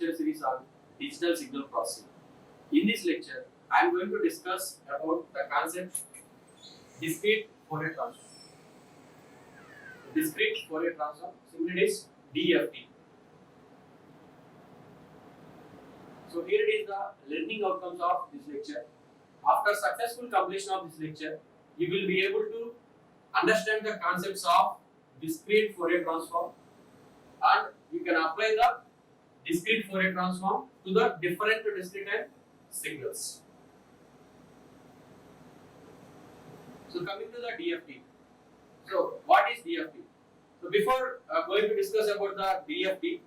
lecture series on digital signal processing. In this lecture, I am going to discuss about the concept discrete Fourier transform. Discrete Fourier transform, simply it is DFT. So here it is the learning outcomes of this lecture. After successful completion of this lecture, you will be able to understand the concepts of discrete Fourier transform, and you can apply the discrete Fourier transform to the different discrete signals. So coming to the DFT. So what is DFT? So before going to discuss about the DFT,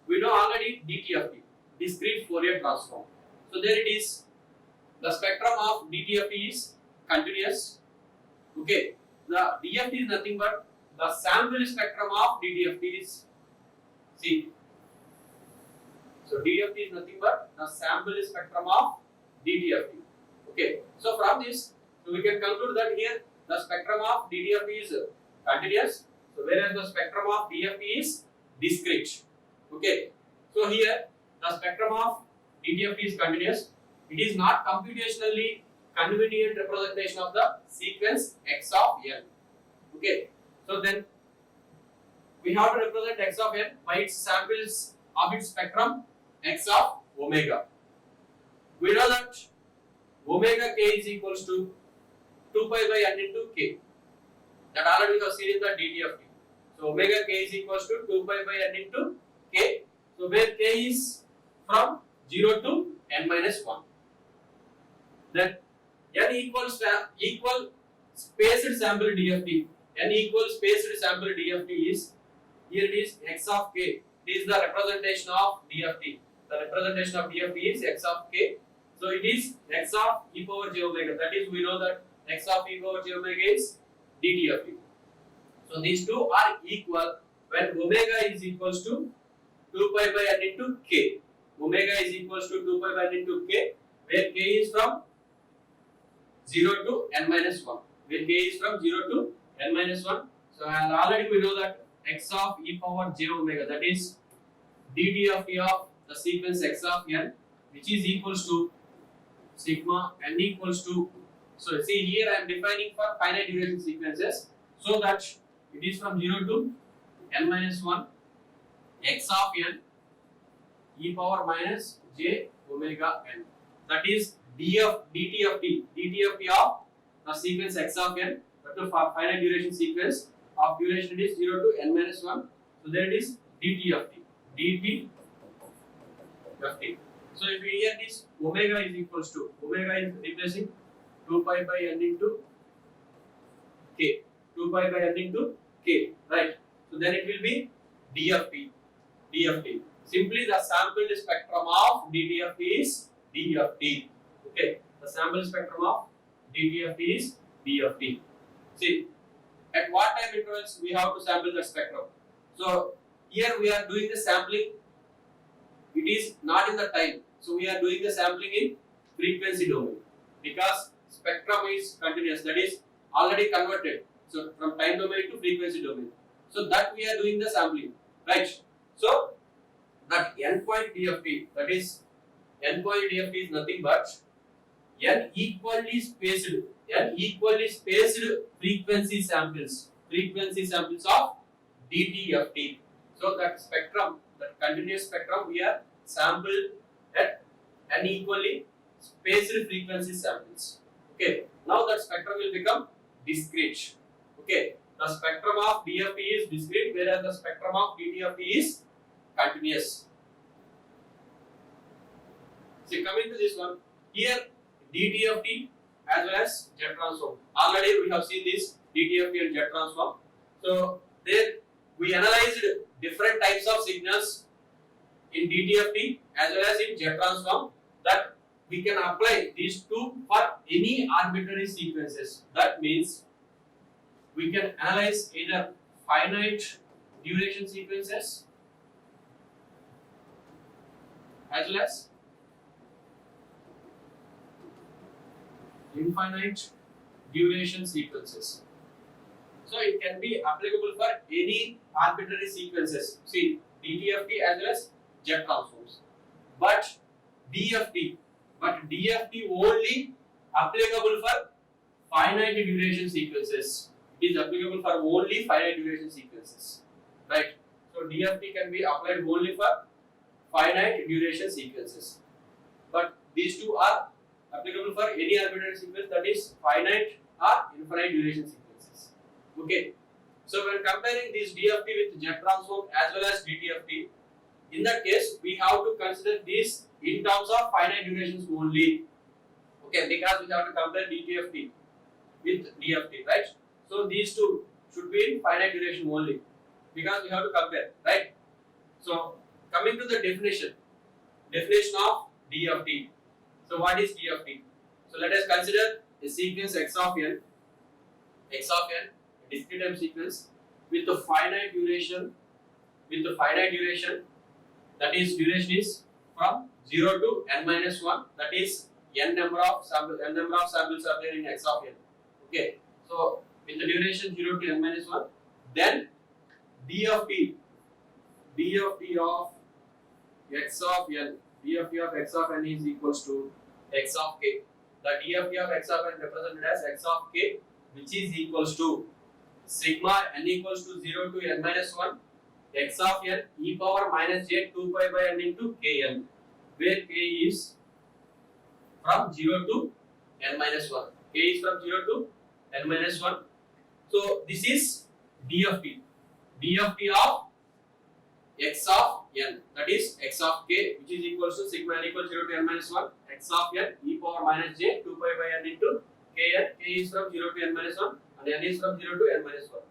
we know already DTFT, discrete Fourier transform. So there it is. The spectrum of DTFT is continuous. Okay. The DFT is nothing but the sample spectrum of DTFT is C. So DFT is nothing but the sample spectrum of DTFT. Okay. So from this, so we can conclude that here the spectrum of DTFT is continuous. So whereas the spectrum of DFT is discrete. Okay. So here the spectrum of DTFT is continuous. It is not computationally convenient representation of the sequence x of n. Okay. So then we have to represent x of n by its samples of its spectrum x of omega. We know that omega k is equals to 2 pi by n into k. That already we have seen in the DTFT. So omega k is equals to 2 pi by n into k. So where k is from 0 to n minus 1. Then n equals equal spaced sample DFT. N equals spaced sample DFT is, here it is x of k. It is the representation of DFT. The representation of DFT is x of k. So it is x of e power j omega. That is, we know that x of e power j omega is DTFT. So these two are equal when omega is equals to 2 pi by n into k. Omega is equals to 2 pi by n into k, where k is from 0 to n minus 1. Where k is from 0 to n minus 1. So already we know that x of e power j omega, that is DTFT of the sequence x of n, which is equals to sigma n equals to, so see here I am defining for finite duration sequences, so that it is from 0 to n minus 1 x of n e power minus j omega n. That is DTFT of the sequence x of n, but the finite duration sequence of duration is 0 to n minus 1. So there it is DTFT. So if we hear this, omega is equals to, omega is replacing 2 pi by n into k. 2 pi by n into k, right? So then it will be DFT. Simply the sampled spectrum of DTFT is DFT. Okay, the sample spectrum of DTFT is DFT. See, at what time intervals we have to sample the spectrum? So here we are doing the sampling. It is not in the time. So we are doing the sampling in frequency domain because spectrum is continuous. That is already converted. So from time domain to frequency domain. So that we are doing the sampling, right? So that endpoint DFT, that is endpoint DFT is nothing but n equally spaced frequency samples of DTFT. So that spectrum, that continuous spectrum, we are sampled at n equally spaced frequency samples. Okay. Now that spectrum will become discrete. Okay. The spectrum of DFT is discrete, whereas the spectrum of DTFT is continuous. See, coming to this one, here DTFT as well as jet transform. Already we have seen this DTFT and jet transform. So there we analyzed different types of signals in DTFT as well as in jet transform, that we can apply these two for any arbitrary sequences. That means we can analyze either finite duration sequences as well as infinite duration sequences. So it can be applicable for any arbitrary sequences. See, DTFT as well as jet transforms. but DFT only applicable for finite duration sequences. It is applicable for only finite duration sequences, right? So DFT can be applied only for finite duration sequences, but these two are applicable for any arbitrary sequence, that is finite or infinite duration sequences. Okay, so when comparing this DFT with Z transform as well as DTFT, in that case we have to consider this in terms of finite durations only. Okay, because we have to compare DTFT with DFT, right? So these two should be in finite duration only because we have to compare, right? So coming to the definition of DFT. So what is DFT? So let us consider a sequence x of n, a discrete time sequence with a finite duration, that is duration is from 0 to n minus 1, that is n number of samples are there in x of n. Okay, so with the duration 0 to n minus 1, then DFT of x of n is equals to x of k. The DFT of x of n represented as x of k, which is equals to sigma n equals to 0 to n minus 1 x of n e power minus j 2 pi by n into kn, where k is from 0 to n minus 1. K is from 0 to n minus 1. So this is DFT of x of n, that is x of k, which is equals to sigma n equals 0 to n minus 1 x of n e power minus j 2 pi by n into kn. K is from 0 to n minus 1 and n is from 0 to n minus 1.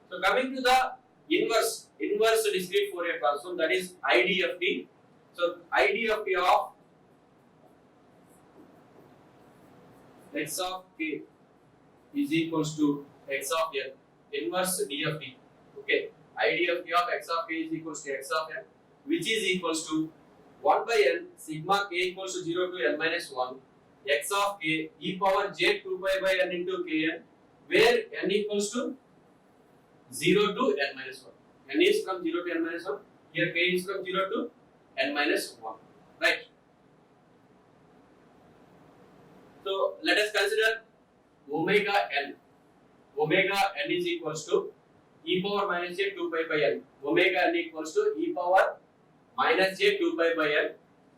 So coming to the inverse discrete Fourier transform, that is IDFT. So IDFT of x of k is equals to x of n, inverse DFT. Okay, IDFT of x of k is equals to x of n, which is equals to 1 by n sigma k equals to 0 to n minus 1 x of k e power j 2 pi by n into kn, where n equals to 0 to n minus 1. N is from 0 to n minus 1. Here k is from 0 to n minus 1. Right. So let us consider omega n. Omega n is equals to e power minus j 2 pi by n. Omega n equals to e power minus j 2 pi by n.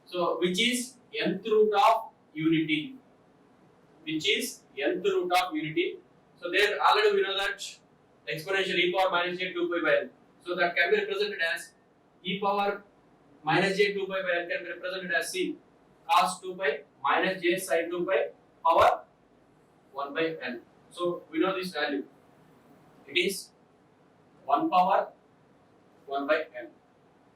So which is nth root of unity. So there already we know that exponential e power minus j 2 pi by n. So that can be represented as e power minus j 2 pi by n can be represented as c cos 2 pi minus j sin 2 pi power 1 by n. So we know this value. It is 1 power 1 by n.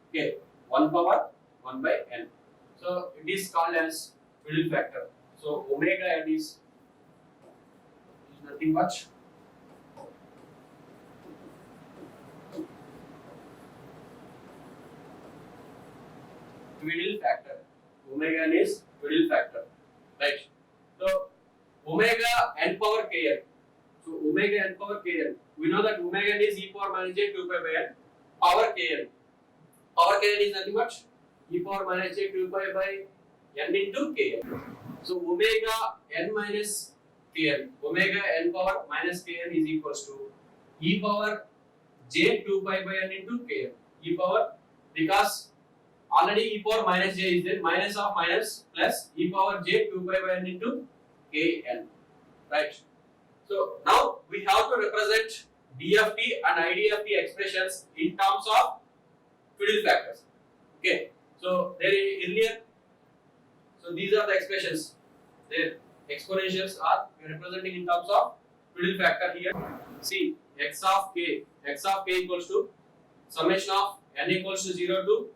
Okay, 1 power 1 by n. So it is called as Twiddle factor. So omega n is nothing much. Twiddle factor. Omega n is Twiddle factor, right? So omega n power kn. So omega n power kn. We know that omega n is e power minus j 2 pi by n power kn. Power kn is nothing but e power minus j 2 pi by n into kn. So omega n minus kn. Omega n power minus kn is equals to e power j 2 pi by n into kn. E power, because already e power minus j is there, minus of minus plus e power j 2 pi by n into kn, right? So now we have to represent DFT and IDFT expressions in terms of Twiddle factors. Okay, so there earlier, so these are the expressions. Their exponentials are representing in terms of Twiddle factor here. See, x of k equals to summation of n equals to 0 to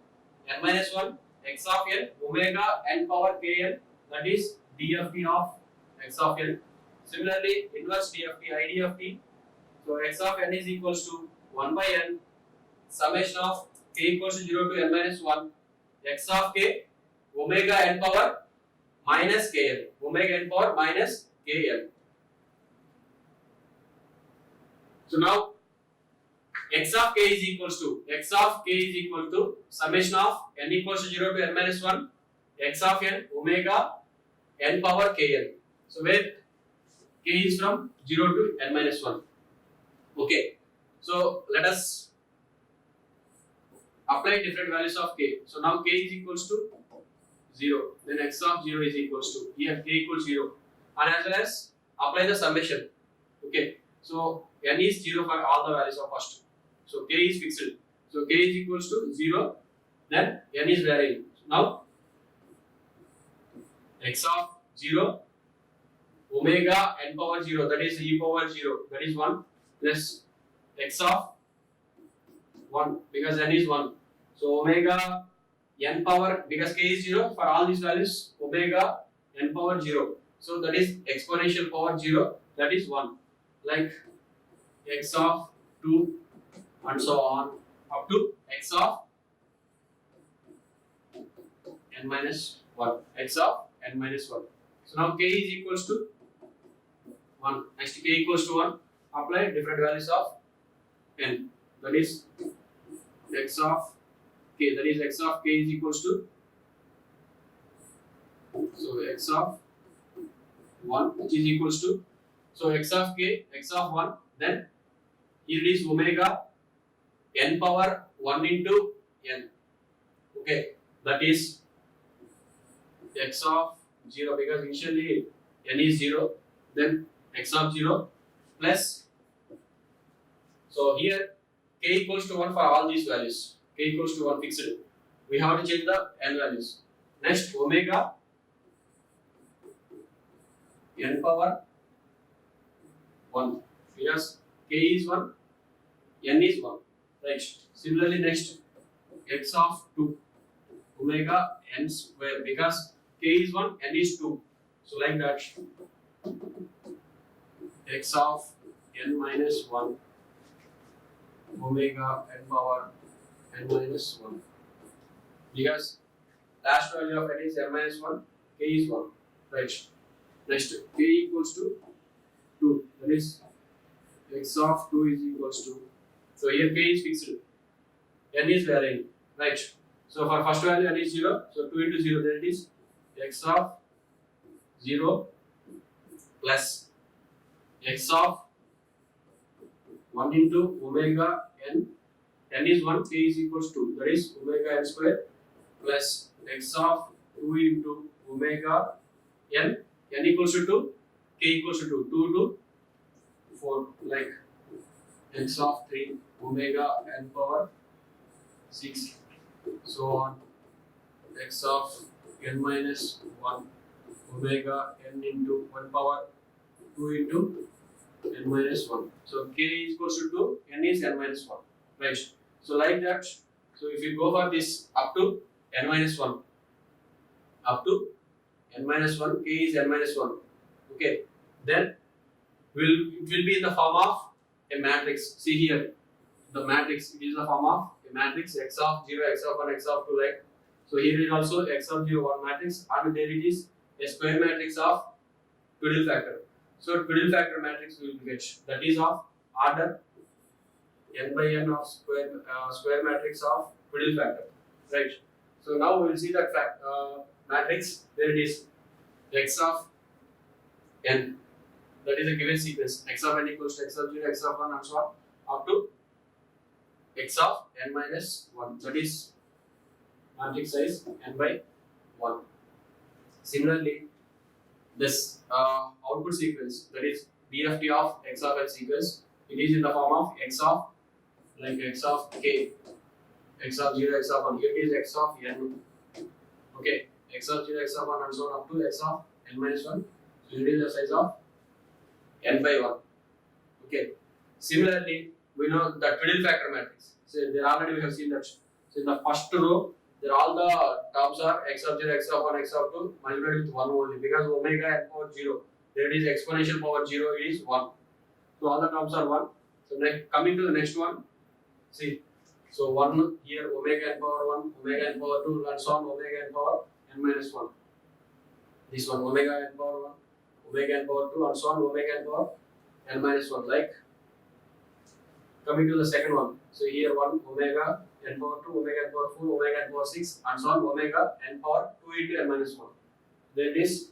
n minus 1 x of n omega n power kn, that is DFT of x of n. Similarly, inverse DFT, IDFT. So x of n is equals to 1 by n summation of k equals to 0 to n minus 1 x of k omega n power minus kn. Omega n power minus kn. So now x of k is equal to summation of n equals to 0 to n minus 1 x of n omega n power kn. So where k is from 0 to n minus 1. Okay. So let us apply different values of k. So now k is equals to 0. Then x of 0 is equals to, here k equals 0. And as well as apply the summation. Okay. So n is 0 for all the values of first. So k is fixed. So k is equals to 0. Then n is varying. Now x of 0 omega n power 0, that is e power 0, that is 1, plus x of 1 because n is 1. So omega n power, because k is 0 for all these values, omega n power 0. So that is exponential power 0, that is 1. Like x of 2 and so on up to x of n minus 1. X of n minus 1. So now k is equals to 1. Next k equals to 1. Apply different values of n. That is x of k. That is x of k is equals to, so x of 1 which is equals to, so x of k, x of 1, then here it is omega n power 1 into n. Okay, that is x of 0 because initially n is 0, then x of 0 plus, so here k equals to 1 for all these values, k equals to 1 fixed. We have to change the n values. Next omega n power 1 because k is 1, n is 1, right? Similarly next x of 2 omega n square because k is 1, n is 2, so like that x of n minus 1 omega n power n minus 1 because last value of n is n minus 1, k is 1, right? Next k equals to 2, that is x of 2 is equals to, so here k is fixed, n is varying, right? So for first value n is 0, so 2 into 0, then it is x of 0 plus x of 1 into omega n, n is 1, k is equals to, that is omega n square plus x of 2 into omega n, n equals to 2, k equals to 2, 2 to 4, like x of 3 omega n power 6, so on, x of n minus 1 omega n into 1 power 2 into n minus 1. So k is equals to 2, n is n minus 1, right? So like that, so if you go for this up to n minus 1, up to n minus 1, k is n minus 1, okay, then it will be in the form of a matrix. See here, the matrix, it is the form of a matrix x of 0, x of 1, x of 2, like. So here is also x of 0, 1 matrix, and there it is a square matrix of Gödel factor. So Gödel factor matrix we will get, that is of order n by n of square matrix of Gödel factor, right? So now we will see that matrix. There it is, x of n, that is a given sequence, x of n equals to x of 0, x of 1 and so on up to x of n minus 1, that is matrix size n by 1. Similarly, this output sequence, that is DFT of x of n sequence, it is in the form of x of, like x of k, x of 0, x of 1, here it is x of n, okay, x of 0, x of 1 and so on up to x of n minus 1, so it is the size of n by 1, okay. Similarly, we know the Gödel factor matrix, so there already we have seen that, so in the first row, there all the terms are x of 0, x of 1, x of 2 multiplied with 1 only, because omega n power 0, there it is exponential power 0, it is 1, so all the terms are 1. So next, coming to the next one, see, so 1 here, omega n power 1, omega n power 2 and so on, omega n power n minus 1, this one omega n power 1, omega n power 2 and so on, omega n power n minus 1, like. Coming to the second one, so here 1 omega n power 2, omega n power 4, omega n power 6, and so on, omega n power 2 into n minus 1. Then it is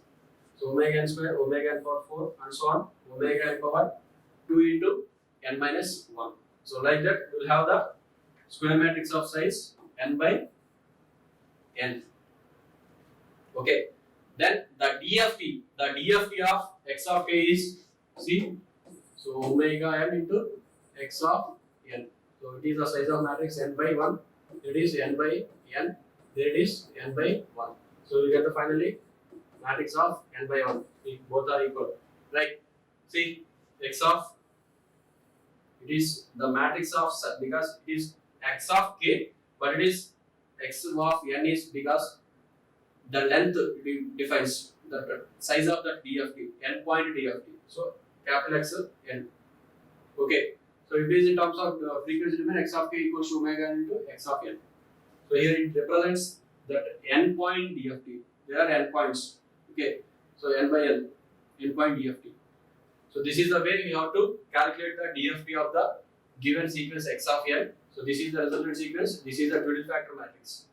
so omega n square, omega n power 4, and so on, omega n power 2 into n minus 1. So like that, we will have the square matrix of size n by n. Okay. Then the DFT of x of k is c. So omega n into x of n. So it is the size of matrix n by 1. It is n by n. There it is n by 1. So you get the finally matrix of n by 1. Both are equal, right? See, x of it is the matrix of because it is x of k, but it is x of n is because the length defines the size of the DFT, n point DFT. So capital X n. Okay. So it is in terms of frequency domain, x of k equals to omega n into x of n. So here it represents that n point DFT. There are n points. Okay. So n by n point DFT. So this is the way we have to calculate the DFT of the given sequence x of n. So this is the resultant sequence. This is the twiddle factor matrix.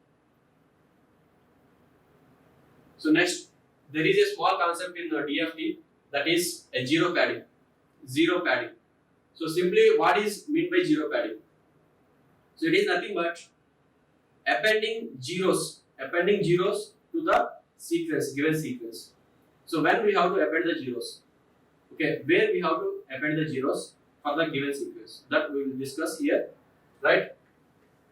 So next, there is a small concept in the DFT that is a zero padding. Zero padding. So simply, what is meant by zero padding? So it is nothing but appending zeros to the sequence, given sequence. So when we have to append the zeros, okay, where we have to append the zeros for the given sequence, that we will discuss here, right?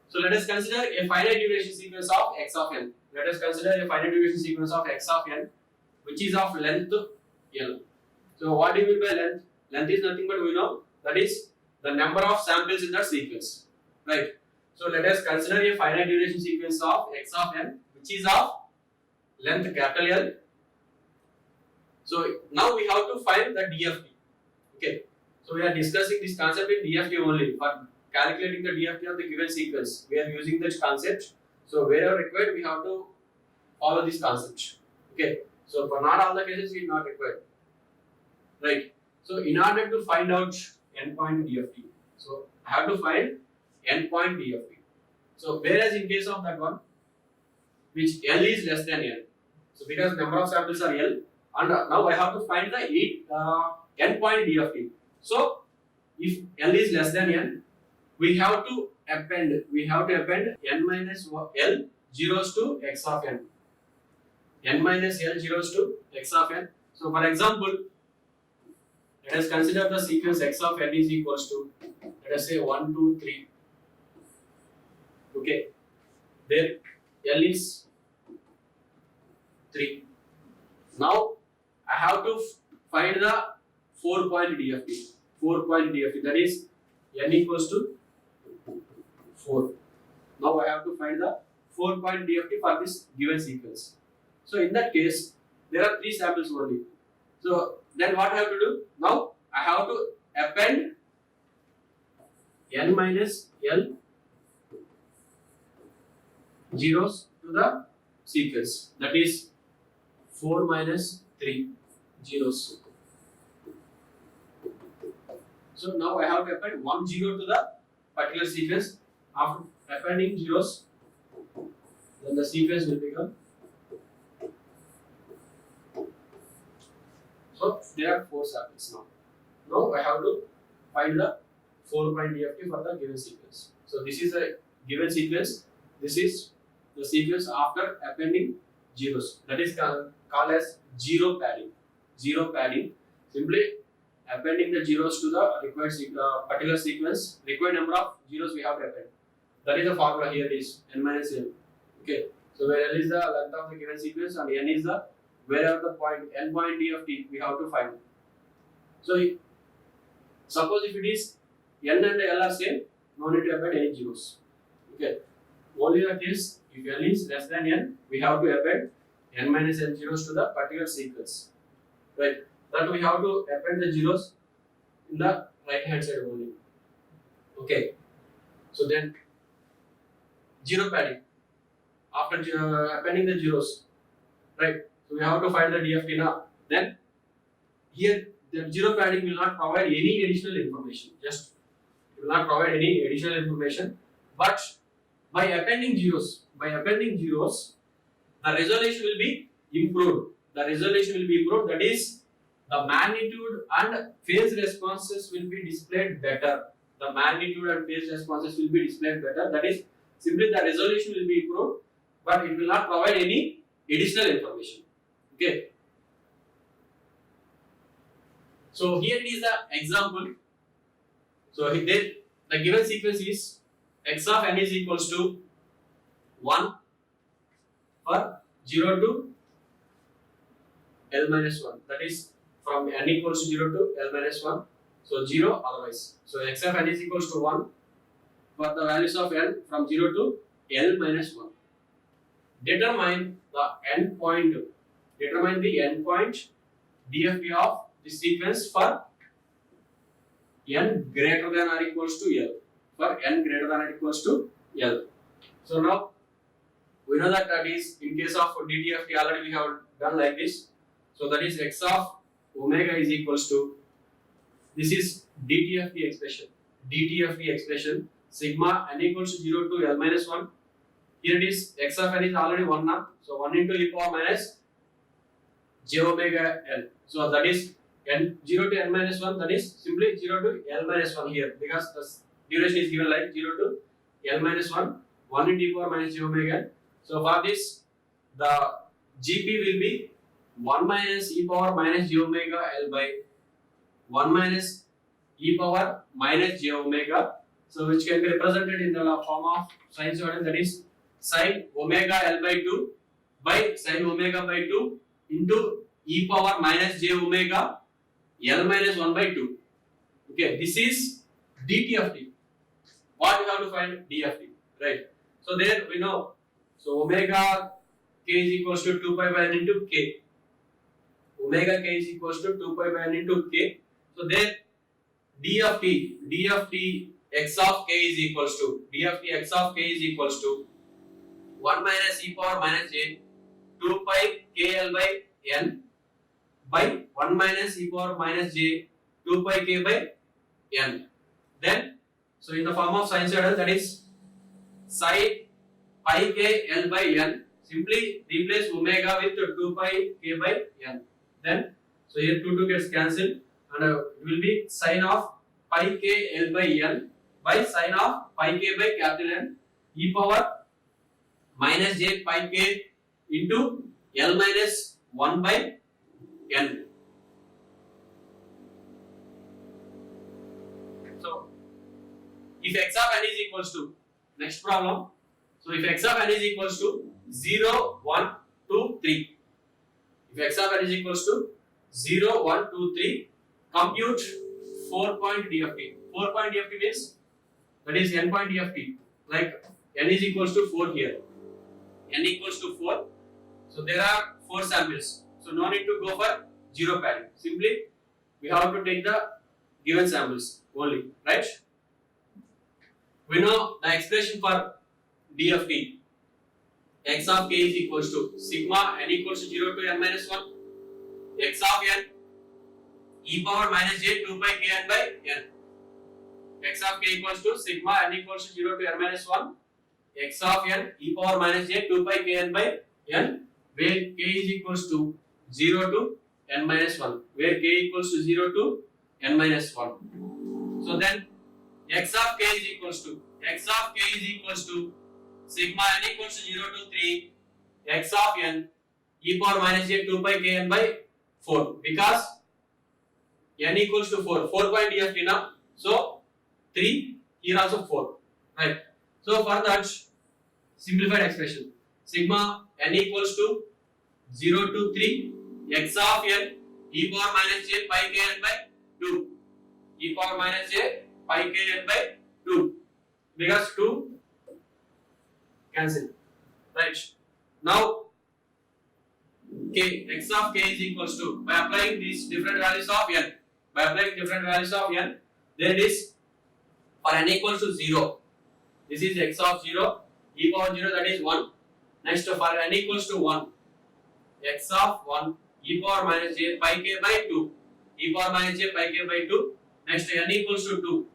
So let us consider a finite duration sequence of x of n. Let us consider a finite duration sequence of x of n, which is of length L. So what do you mean by length? Length is nothing but we know that is the number of samples in that sequence, right? So let us consider a finite duration sequence of x of n, which is of length capital L. So now we have to find the DFT. Okay. So we are discussing this concept in DFT only. For calculating the DFT of the given sequence, we are using this concept. So wherever required, we have to follow this concept. Okay. So for not all the cases, it is not required. Right. So in order to find out endpoint DFT, so I have to find endpoint DFT. So whereas in case of that one, which L is less than N. So because number of samples are L, and now I have to find the endpoint DFT. So if L is less than N, we have to append n minus L zeros to x of n. N minus L zeros to x of n. So for example, let us consider the sequence x of n is equals to, let us say 1, 2, 3. Okay. There L is 3. Now I have to find the 4-point DFT. 4-point DFT, that is n equals to 4. Now I have to find the 4-point DFT for this given sequence. So in that case, there are 3 samples only. So then what I have to do? Now I have to append n minus L zeros to the sequence. That is 4 minus 3 zeros. So now I have to append 1 0 to the particular sequence. After appending zeros, then the sequence will become. So there are 4 samples now. Now I have to find the 4-point DFT for the given sequence. So this is a given sequence. This is the sequence after appending zeros. That is called as zero padding. Zero padding. Simply appending the zeros to the required particular sequence. Required number of zeros we have to append. That is the formula here is n minus L. Okay. So where L is the length of the given sequence and n is the wherever the point n point DFT we have to find. So suppose if it is n and L are same, no need to append any zeros. Okay. Only the case if L is less than n, we have to append n minus L zeros to the particular sequence. Right. That we have to append the zeros in the right hand side only. Okay. So then zero padding. After appending the zeros, right? So we have to find the DFT now. Then here the zero padding will not provide any additional information. Just it will not provide any additional information. But By appending zeros, the resolution will be improved. That is, the magnitude and phase responses will be displayed better. That is, simply the resolution will be improved, but it will not provide any additional information. Okay. So here it is the example. So then the given sequence is x of n is equals to 1 for 0 to L minus 1. That is from n equals to 0 to L minus 1. So 0 otherwise. So x of n is equals to 1 for the values of n from 0 to L minus 1. Determine the endpoint DFT of the sequence for n greater than or equals to L. So now we know that is in case of DTFT already we have done like this. So that is x of omega is equals to, this is DTFT expression sigma n equals to 0 to L minus 1. Here it is x of n is already 1 now. So 1 into e power minus j omega n. So that is n 0 to n minus 1, that is simply 0 to L minus 1 here, because the duration is given like 0 to L minus 1, 1 into e power minus j omega n. So for this, the GP will be 1 minus e power minus j omega L by 1 minus e power minus j omega. So which can be represented in the form of sinusoidal, that is sin omega L by 2 by sin omega by 2 into e power minus j omega L minus 1 by 2. Okay, this is DTFT. What we have to find? DFT, right? So there we know. So omega k is equals to 2 pi by n into k. Omega k is equals to 2 pi by n into k. So there DFT x of k is equals to 1 minus e power minus j 2 pi k L by n by 1 minus e power minus j 2 pi k by n. Then, so in the form of sinusoidal, that is sin pi k L by n, simply replace omega with 2 pi k by n. Then, so here 2 gets cancelled, and it will be sin of pi k L by n by sin of pi k by capital N e power minus j pi k into L minus 1 by n. So if x of n is equals to, next problem, so if x of n is equals to 0, 1, 2, 3, if x of n is equals to 0, 1, 2, 3, compute 4-point DFT. 4-point DFT means, that is n point DFT, like n is equals to 4 here, n equals to 4, so there are 4 samples, so no need to go for 0 padding, simply we have to take the given samples only, right? We know the expression for DFT, x of k is equals to sigma n equals to 0 to n minus 1, x of n e power minus j 2 by k n by n. X of k equals to sigma n equals to 0 to n minus 1, x of n e power minus j 2 by k n by n, where k is equals to 0 to n minus 1, where k equals to 0 to n minus 1. So then x of k is equals to sigma n equals to 0 to 3, x of n e power minus j 2 by k n by 4, because n equals to 4, 4-point DFT now, so 3, here also 4, right? So for that, simplified expression, sigma n equals to 0 to 3, x of n e power minus j pi k n by 2, e power minus j pi k n by 2, because 2 cancel, right? Now k, x of k is equals to, by applying these different values of n, then it is for n equals to 0, this is x of 0, e power 0, that is 1. Next for n equals to 1, x of 1 e power minus j pi k by 2, e power minus j pi k by 2. Next n equals to 2,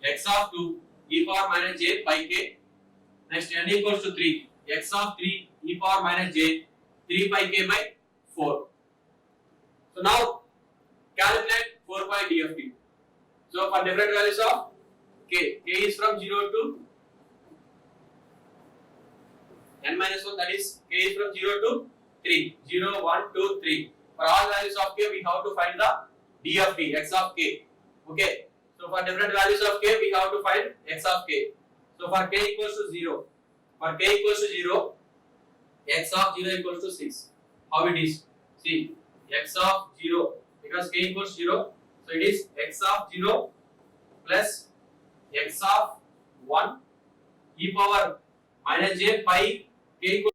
x of 2 e power minus j pi k. Next n equals to 3. X of 3 e power minus j 3 pi k by 4. So now calculate 4 pi DFT. So for different values of k is from 0 to n minus 1, that is k is from 0 to 3. 0, 1, 2, 3. For all values of k, we have to find the DFT, x of k. Okay. So for different values of k, we have to find x of k. So for k equals to 0, for k equals to 0, x of 0 equals to 6. How it is? See, x of 0, because k equals 0, so it is x of 0 plus x of 1 e power minus j pi k equals